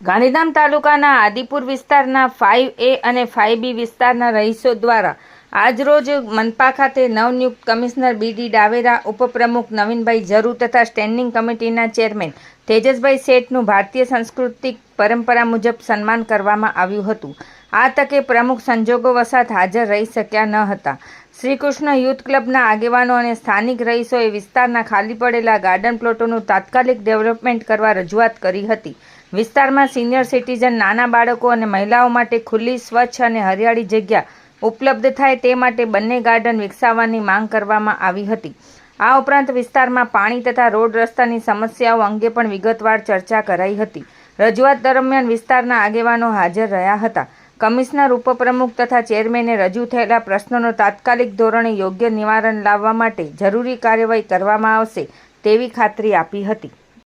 ગાંધીધામ તાલુકાના આદિપુર વિસ્તારના 5A અને 5B વિસ્તારના રહીશો દ્વારા આજરોજ મનપા ખાતે નવનિયુક્ત કમિશનર BD ડાવેરા, ઉપપ્રમુખ નવીનભાઈ ઝરુ તથા સ્ટેન્ડિંગ કમિટીના ચેરમેન તેજસભાઈ શેઠનું ભારતીય સાંસ્કૃતિક પરંપરા મુજબ સન્માન કરવામાં આવ્યું હતું। આ તકે પ્રમુખ સંજોગોવશાત હાજર રહી શક્યા ન હતા। શ્રીકૃષ્ણ યુથ ક્લબના આગેવાનો અને સ્થાનિક રહીશોએ વિસ્તારના ખાલી પડેલા ગાર્ડન પ્લોટોનું તાત્કાલિક ડેવલપમેન્ટ કરવા રજૂઆત કરી હતી। વિસ્તારમાં સિનિયર સિટીઝન, નાના બાળકો અને મહિલાઓ માટે ખુલ્લી, સ્વચ્છ અને હરિયાળી જગ્યા ઉપલબ્ધ થાય તે માટે બંને ગાર્ડન વિકસાવવાની માંગ કરવામાં આવી હતી। આ ઉપરાંત વિસ્તારમાં પાણી તથા રોડ રસ્તાની સમસ્યાઓ અંગે પણ વિગતવાર ચર્ચા કરાઈ હતી। રજૂઆત દરમિયાન વિસ્તારના આગેવાનો હાજર રહ્યા હતા। કમિશનર, ઉપપ્રમુખ તથા ચેરમેને રજૂ થયેલા પ્રશ્નોનો તાત્કાલિક ધોરણે યોગ્ય નિવારણ લાવવા માટે જરૂરી કાર્યવાહી કરવામાં આવશે તેવી ખાતરી આપી હતી।